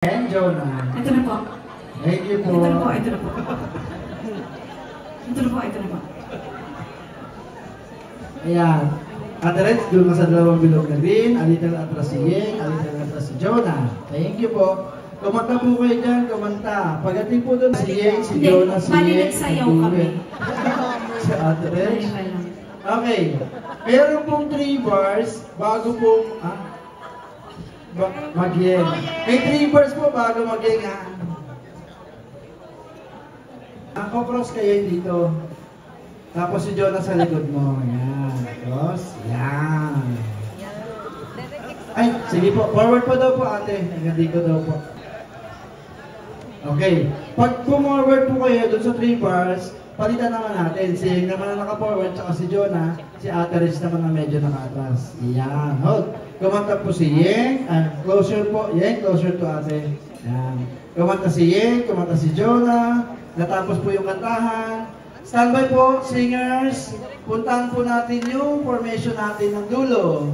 And Jonah. Ito na po. Thank you po. Ito na po, ito na po. Ito na po, ito na po. Ayan. Ate Reds, doon ka sa dalawang bilog na green. Alitan atras si Yeng, alitan atras si Jonah. Thank you po. Kumanta po kayo dyan, kumanta. Pagdating po doon si Yeng, si Jonah, si Yeng. Bali nagsayaw kami. Si Ate Reds. Okay. Meron pong 3 bars bago po mag-yeng. May 3 bars po bago mag-yeng ha. Ang cross kayo dito. Tapos si Jonah sa likod mo. Yan. Cross. Yan. Ay, sige po. Forward po daw po ate. Hanggang dito daw po. Okay. Pag forward po kayo dun sa 3 bars, palitan naman natin. Si Yeng naman na naka-forward, tsaka si Jonah. Si Ate Reds naman na medyo naka-atras. Yan. Hold. Kumanta po si Yeng. Closer po. Yeng, closer to ate. Yan. Kumanta si Yeng, kumanta si Jonah. Natapos po yung kantahan. Standby po, singers. Puntahan po natin yung formation natin ng dulo.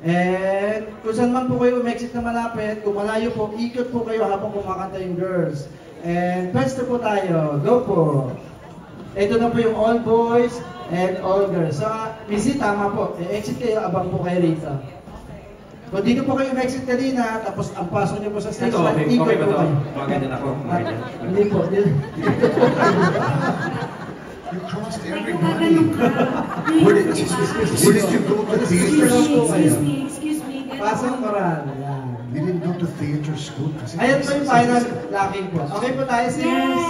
And kung saan man po kayo umexit na malapit, kung malayo po, ikot po kayo habang kumakanta yung girls. And pwesto po tayo. Go po. Ito na po yung all boys and all girls. So, Missy, tama po. Exit kayo, abang po kayo rito. Kung dito po kayo exit kanina, tapos ang pasok niyo po sa stage line, ikot po kayo. Maganda na ako. Hindi po. You crossed everyone. Where did you go to theater school? Excuse me. Pasok moral. Yan. You didn't go to theater school? Ayan po yung final locking po. Okay po tayo, singers.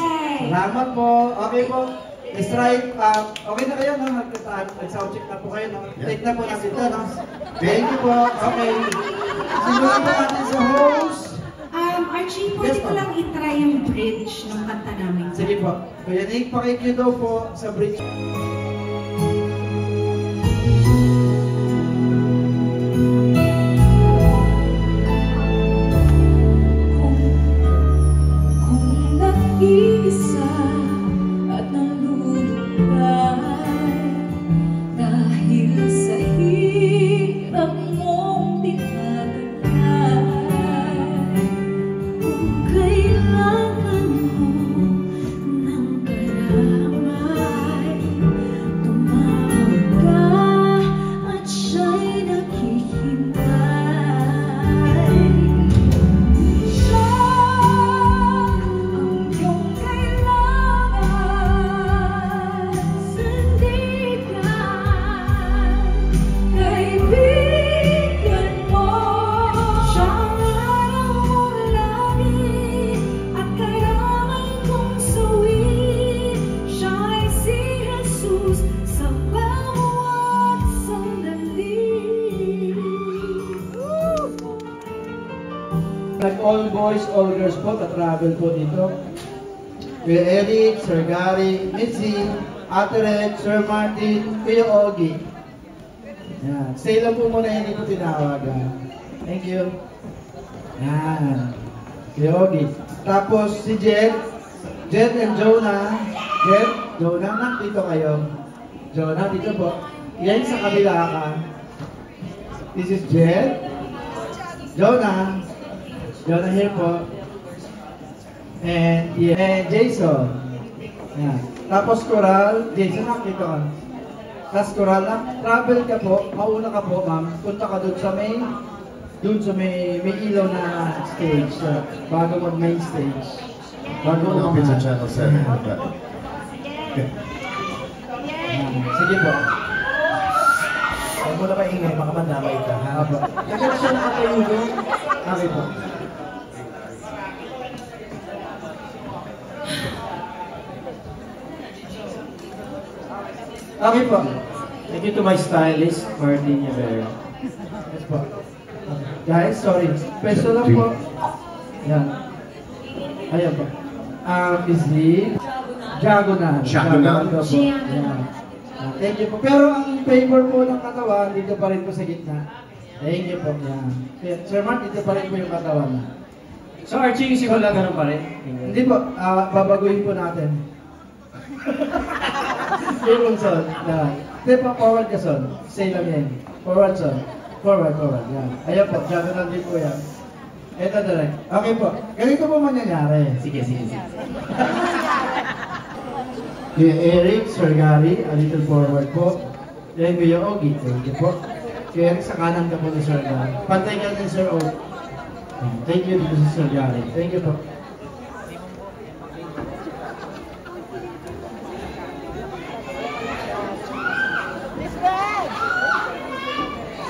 Salamat po. Okay po. Strike. Okay na kayo, no? Nag-sound check na po kayo, no? Take na po natin ito, no? Thank you po. Okay. Simulan po natin sa host. Archie, pwede ko lang itry yung bridge ng kanta namin. Sige po. Kaya Nick, pakikyo daw po sa bridge. Kung nag-iisa at nalulungkay dahil sa hirap mong tinatagay, kung kailangan mo ng karamay, tumawag ka at siya'y naghihintay. Siya ang iyong kailangan, sandigan, kaibigan mo. Siya ang araw mong langit at kayaman kong sawi. Siya ay si Jesus sa bawat sandali. All boys, all girls po, ka-travel po dito. Kuya Eric, Sir Gary, Mitzi, Ate Red, Sir Martin, Kuya Ogie. Yan. Stay lang po muna, hindi po tinawagan. Thank you. Yan. Kuya Ogie. Tapos si Jet and Jonah. Jet, Jonah, dito kayo. Jonah, dito po. Yan sa kabila ka. This is Jet. Jonah. Jonah here po. And Jason. Yan. Tapos Coral. Jason, dito ka. Tapos Coral, travel ka po. Mauna ka po, ma'am. Punta ka dun sa may ilaw na stage. Bago mag main stage. Bago Malapit sa Channel 7. Sige po. Huwag mo na maingay, baka mandamay ka. Kaya siya nakatayo doon. Okay po. Okay po. Thank you to my stylist, Martin Yavero. Yes po. Guys, sorry. Peso lang po. Yan. Ayan po. Is the Diagonal. Diagonal? Po. Yan. Thank you po. Pero ang favor po ng katawan, dito pa rin po sa gitna. Thank you po. Yan. Sir Mark, dito pa rin po yung katawan. So Archie, yung simula ganun pa rin? Hindi po. Babaguhin po natin. Yung son. Yan. Hindi po, forward ka son. Say lang yan. Forward son. Forward. Yan. Ayan po. Diagonal din po yan. Ito direct. Okay po. Ganito po mangyayari. Sige. Kuya Eric, Sir Gary, a little forward po. Then Kuya Ogie, thank you po. Kuya Eric, sa kanan ka po ni Sir Gary. Pantay ka ni Sir Ogie. Thank you dito si Sir Gary. Thank you po.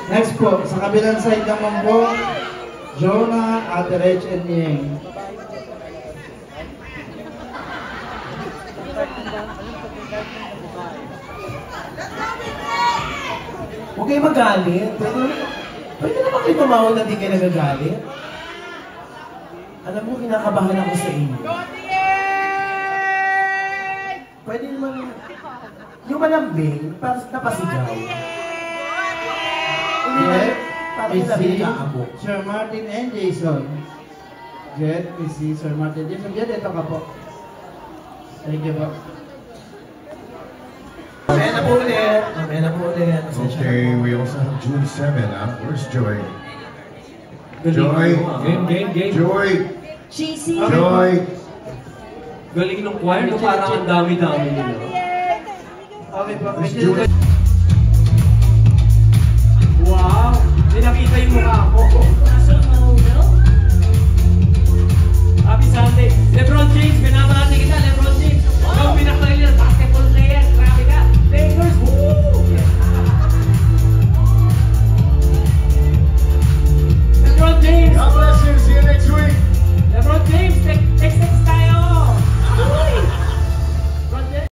Next po, sa kabilang side naman po, Jonah, Ate Rach, and Nieng. Huwag kayo magalit. Pwede naman kayo tumawag na di kayo nagagalit. Alam mo, kinakabahan ako sa inyo. Pwede naman, yung malambing, napasigaw. Jet, Parang Missy, nabigkaabot. Sir Martin, and Jason. Jet, Missy, Sir Martin, Jason. Jet, ito ka po. Thank you po. Mamaya na po ulit. Okay, we also have June 7. Where's Joy? Joy. Game. Joy. JC. Joy. Galing ng choir, no? Parang ang dami-dami nila. Okay po. Miss Joy.